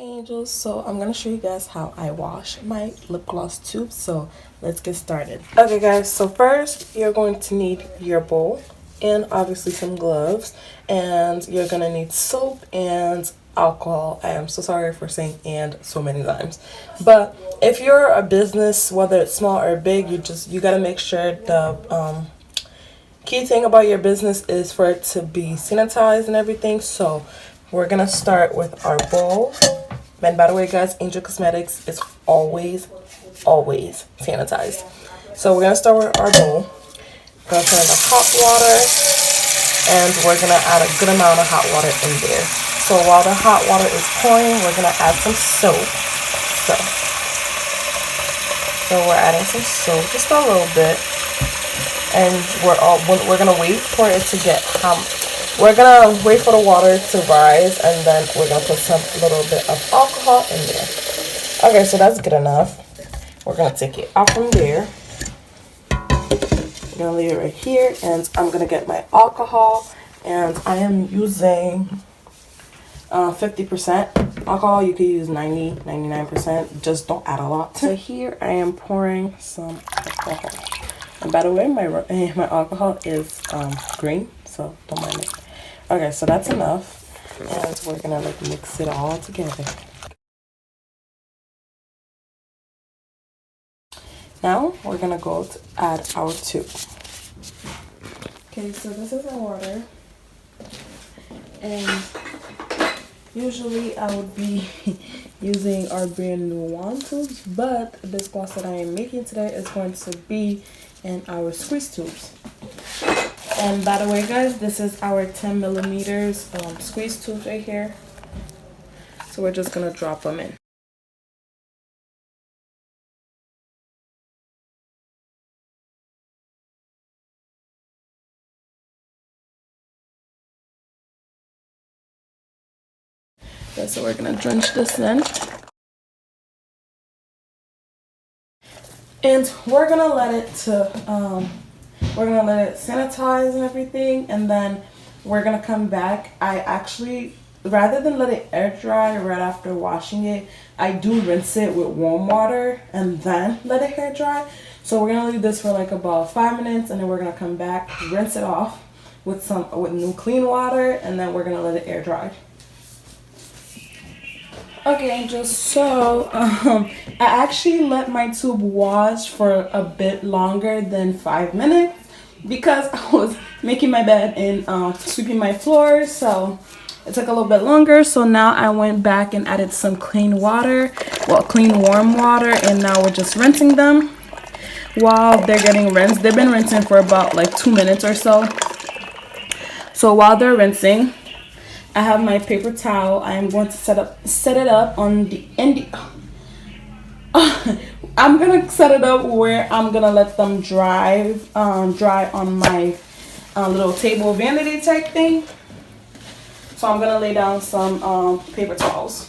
Angels, so I'm gonna show you guys how I wash my lip gloss tube, so let's get started. Okay guys, so first you're going to need your bowl and obviously some gloves, and you're gonna need soap and alcohol. I am so sorry for saying and so many times, but if you're a business, whether it's small or big, you gotta make sure the key thing about your business is for it to be sanitized and everything. So we're gonna start with our bowl. And by the way guys, Angel Cosmetics is always sanitized. So we're gonna start with our bowl. We're gonna turn on the hot water, and we're gonna add a good amount of hot water in there. So while the hot water is pouring, we're gonna add some soap. So we're adding some soap, just a little bit, and we're gonna wait for it to get we're gonna wait for the water to rise, and then we're gonna put some little bit of alcohol in there. Okay, so that's good enough. We're gonna take it out from there. I'm gonna leave it right here, and I'm gonna get my alcohol, and I am using 50% alcohol. You could use 99%, just don't add a lot. So here I am pouring some alcohol, and by the way, my alcohol is green, so don't mind it. Okay, so that's enough, and we're gonna mix it all together. Now we're gonna go to add our tube. Okay, so this is our water, and usually I would be using our brand new wand tubes, but this gloss that I am making today is going to be in our squeeze tubes. And by the way guys, this is our 10 millimeters squeeze tubes right here. So we're just gonna drop them in. Okay, so we're gonna drench this in. And we're gonna let it sanitize and everything, and then we're gonna come back. I actually, rather than let it air dry right after washing it, I do rinse it with warm water and then let it air dry. So we're gonna leave this for like about 5 minutes, and then we're gonna come back, rinse it off with new clean water, and then we're gonna let it air dry. Okay, Angels, so I actually let my tube wash for a bit longer than 5 minutes because I was making my bed and sweeping my floors, so it took a little bit longer. So now I went back and added some clean water, clean warm water, and now we're just rinsing them while they're getting rinsed. They've been rinsing for about like 2 minutes or so. So while they're rinsing, I have my paper towel. I am going to set it up on the end. I'm gonna set it up where I'm gonna let them dry on my little table vanity type thing. So I'm gonna lay down some paper towels.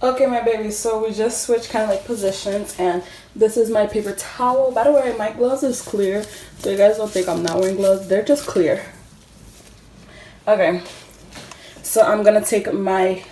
Okay, my baby. So we just switched kind of like positions, and this is my paper towel. By the way, my gloves is clear, so you guys don't think I'm not wearing gloves. They're just clear. Okay. So I'm gonna take my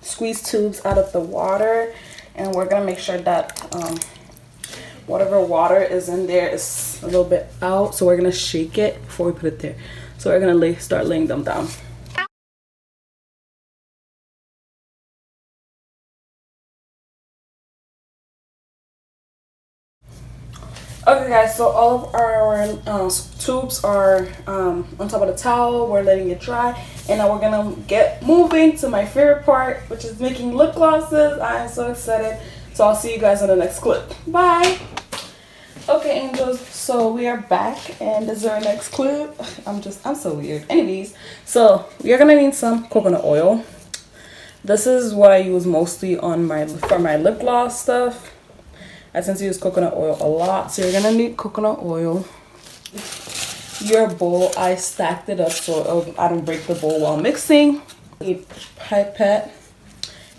squeeze tubes out of the water, and we're gonna make sure that whatever water is in there is a little bit out. So we're gonna shake it before we put it there. So we're gonna start laying them down. Okay guys, so all of our tubes are on top of the towel. We're letting it dry, and now we're gonna get moving to my favorite part, which is making lip glosses. I am so excited. So I'll see you guys in the next clip. Bye. Okay, Angels, so we are back, and this is our next clip. I'm so weird. Anyways, so you're gonna need some coconut oil. This is what I use mostly for my lip gloss stuff. I tend to use coconut oil a lot, so you're gonna need coconut oil. Your bowl, I stacked it up so I don't break the bowl while mixing. A pipette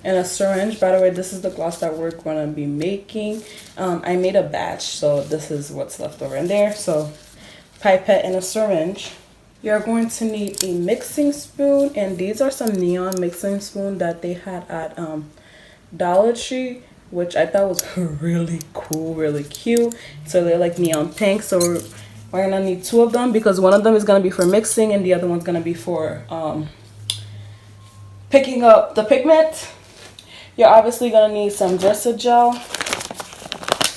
and a syringe. By the way, this is the gloss that we're gonna be making. I made a batch, so this is what's left over in there. So pipette and a syringe. You're going to need a mixing spoon, and these are some neon mixing spoon that they had at Dollar Tree, which I thought was really cool, really cute. So they're like neon pink. So we're gonna need 2 of them because one of them is gonna be for mixing and the other one's gonna be for picking up the pigment. You're obviously gonna need some Versagel.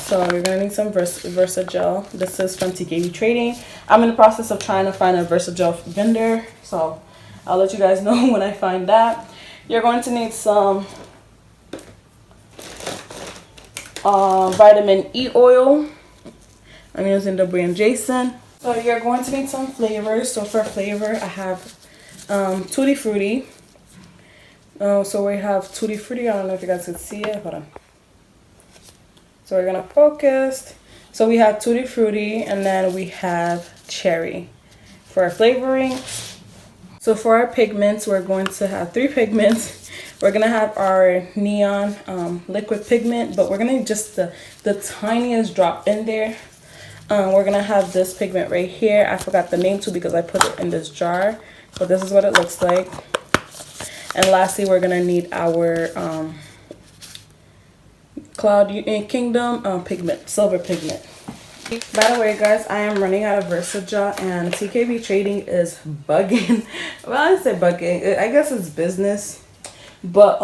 So you're gonna need some Versagel. This is from TKB Trading. I'm in the process of trying to find a Versagel vendor, so I'll let you guys know when I find that. You're going to need some vitamin E oil. I'm using the brand Jason. So you're going to need some flavors. So for flavor, I have Tutti Frutti. So we have Tutti Frutti. I don't know if you guys can see it. Hold on. So we're gonna focus. So we have Tutti Frutti, and then we have cherry for our flavoring. So for our pigments, we're going to have 3 pigments. We're gonna have our neon liquid pigment, but we're gonna need just the tiniest drop in there. We're gonna have this pigment right here. I forgot the name too because I put it in this jar, but this is what it looks like. And lastly, we're gonna need our Cloud Kingdom pigment, silver pigment. By the way, guys, I am running out of Versagel, and TKB Trading is bugging. Well, I say bugging. I guess it's business, but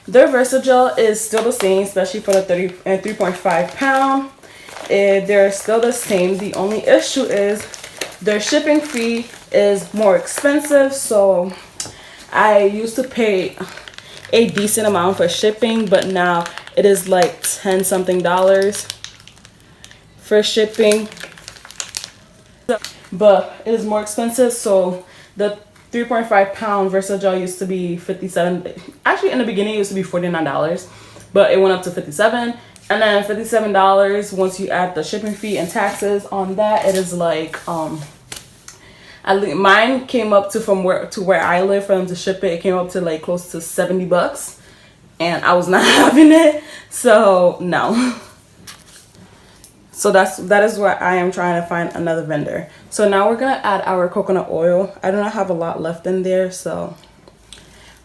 their Versagel is still the same, especially for the 3.5 pound. They're still the same. The only issue is their shipping fee is more expensive. So I used to pay a decent amount for shipping, but now it is like $10 something for shipping, but it is more expensive. So the 3.5 pound Versagel used to be $57. Actually, in the beginning it used to be $49, but it went up to $57, and then $57 once you add the shipping fee and taxes on that, it is like mine came up to where I live, for them to ship it came up to like close to $70, and I was not having it, so no. So that is why I am trying to find another vendor. So now we're gonna add our coconut oil. I do not have a lot left in there, so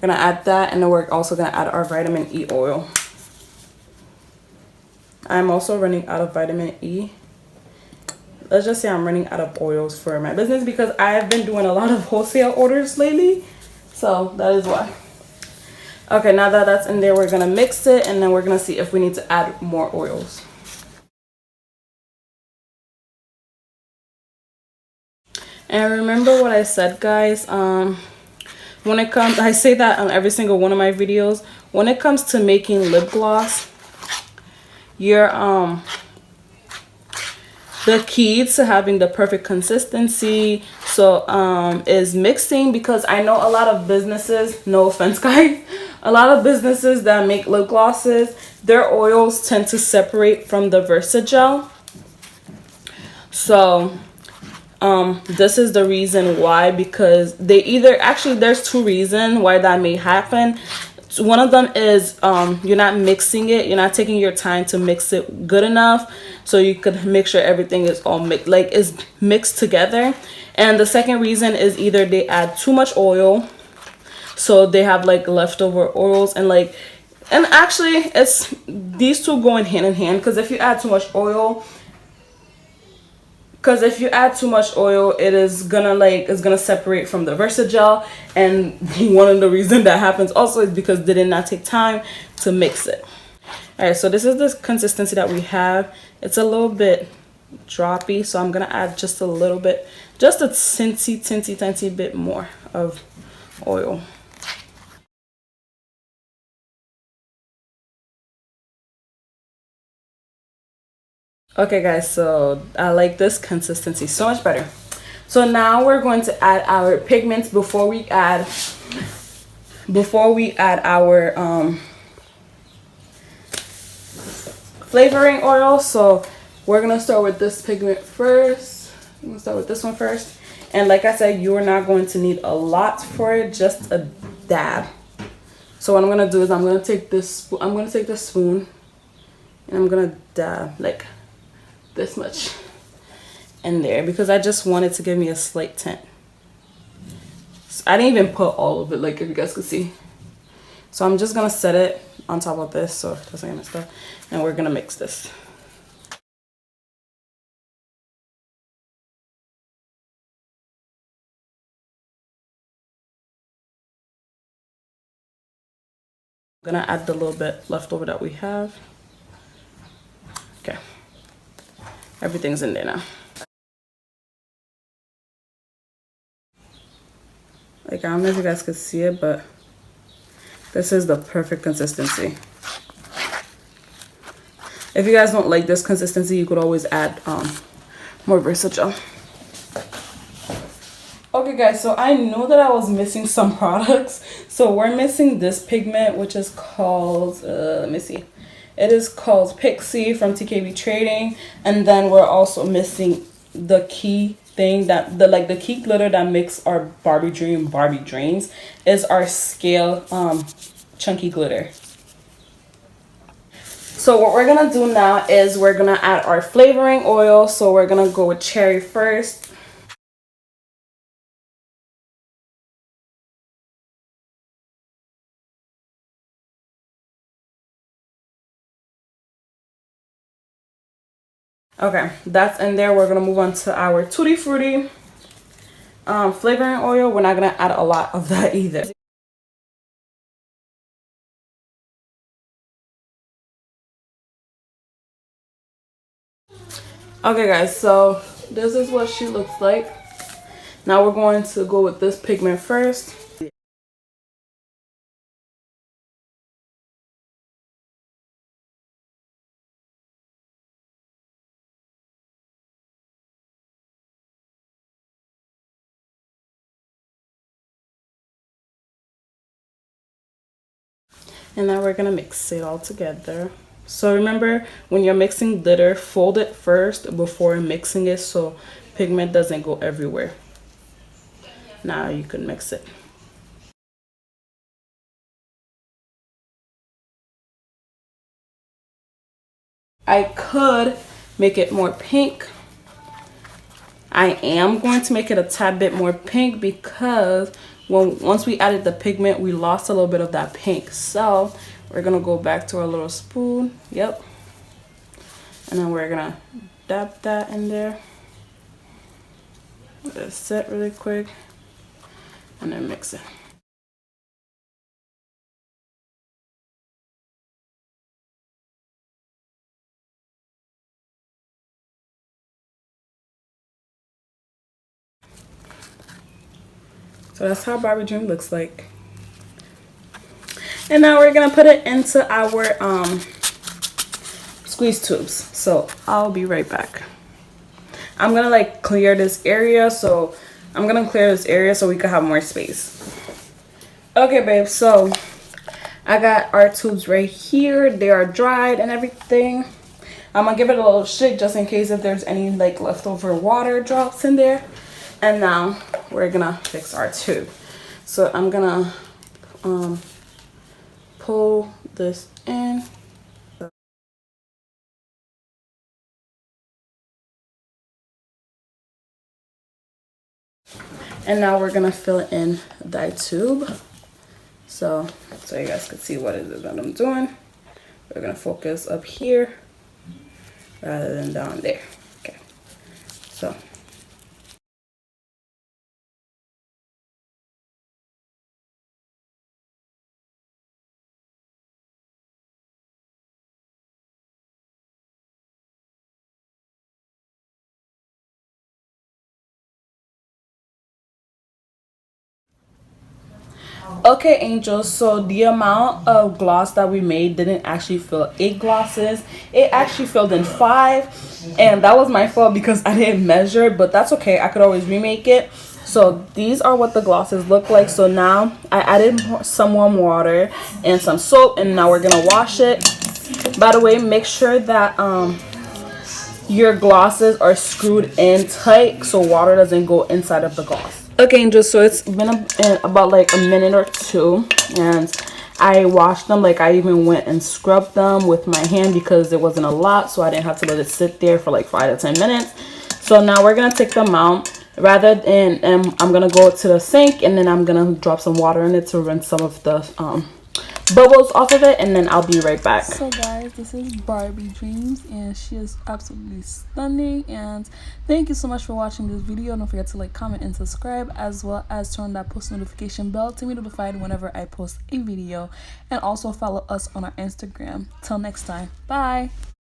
we're gonna add that, and then we're also gonna add our vitamin E oil. I'm also running out of vitamin E. Let's just say I'm running out of oils for my business because I've been doing a lot of wholesale orders lately, so that is why. Okay, now that that's in there, we're gonna mix it, and then we're gonna see if we need to add more oils. And remember what I said, guys, when it comes, I say that on every single one of my videos, when it comes to making lip gloss, the key to having the perfect consistency is mixing, because I know a lot of businesses, no offense guys, a lot of businesses that make lip glosses, their oils tend to separate from the Versagel. So this is the reason why, because there's 2 reasons why that may happen. One of them is you're not mixing it, you're not taking your time to mix it good enough, so you could make sure everything is all is mixed together. And the second reason is either they add too much oil, so they have like leftover oils, and actually it's these 2 going hand in hand, because if you add too much oil, it is gonna separate from the Versagel. And one of the reasons that happens also is because they did not take time to mix it. All right, so this is the consistency that we have. It's a little bit droppy, so I'm gonna add just a little bit, just a teensy bit more of oil. Okay guys, so I like this consistency so much better. So now we're going to add our pigments before we add our flavoring oil. So we're gonna start with this pigment first. I'm gonna start with this one first, and like I said, you are not going to need a lot for it, just a dab. So what I'm gonna do is I'm gonna take this spoon, and I'm gonna dab like this much, in there because I just wanted to give me a slight tint. So I didn't even put all of it, like if you guys could see. So I'm just gonna set it on top of this so it doesn't get messed up, and we're gonna mix this. I'm gonna add the little bit left over that we have. Okay, everything's in there now. Like, I don't know if you guys could see it, but this is the perfect consistency. If you guys don't like this consistency, you could always add more Versagel. Okay guys, so I know that I was missing some products. So we're missing this pigment, which is called, let me see. It is called Pixie from TKB Trading. And then we're also missing the key thing that the key glitter that makes our Barbie dreams is our scale chunky glitter. So what we're gonna do now is we're gonna add our flavoring oil. So we're gonna go with cherry first. Okay, that's in there. We're gonna move on to our Tutti Frutti flavoring oil. We're not gonna add a lot of that either. Okay guys, so this is what she looks like. Now we're going to go with this pigment first. And now we're gonna mix it all together. So remember, when you're mixing glitter, fold it first before mixing it so pigment doesn't go everywhere. Now you can mix it. I could make it more pink. I am going to make it a tad bit more pink because once we added the pigment, we lost a little bit of that pink. So we're gonna go back to our little spoon. Yep. And then we're gonna dab that in there. Let it set really quick. And then mix it. So that's how Barbie Dream looks like. And now we're gonna put it into our squeeze tubes. So I'll be right back. I'm gonna like clear this area, so I'm gonna clear this area so we can have more space. Okay babe, so I got our tubes right here. They are dried and everything. I'm gonna give it a little shake just in case if there's any like leftover water drops in there. And now we're gonna fix our tube. So I'm gonna pull this in. And now we're gonna fill in that tube. So you guys can see what it is that I'm doing. We're gonna focus up here rather than down there. Okay, so. Okay angels, so the amount of gloss that we made didn't actually fill 8 glosses. It actually filled in 5, and that was my fault because I didn't measure, but that's okay. I could always remake it. So these are what the glosses look like. So now I added some warm water and some soap, and now we're gonna wash it. By the way, make sure that your glosses are screwed in tight so water doesn't go inside of the gloss. Okay angels, so it's been about like a minute or 2, and I washed them. Like I even went and scrubbed them with my hand because there wasn't a lot, so I didn't have to let it sit there for like 5 to 10 minutes. So now we're gonna take them out. Rather than I'm gonna go to the sink, and then I'm gonna drop some water in it to rinse some of the bubbles off of it, and then I'll be right back. So guys, this is Barbie Dreams, and she is absolutely stunning. And thank you so much for watching this video. Don't forget to like, comment, and subscribe, as well as turn on that post notification bell to be notified whenever I post a video, and also follow us on our Instagram. Till next time, bye.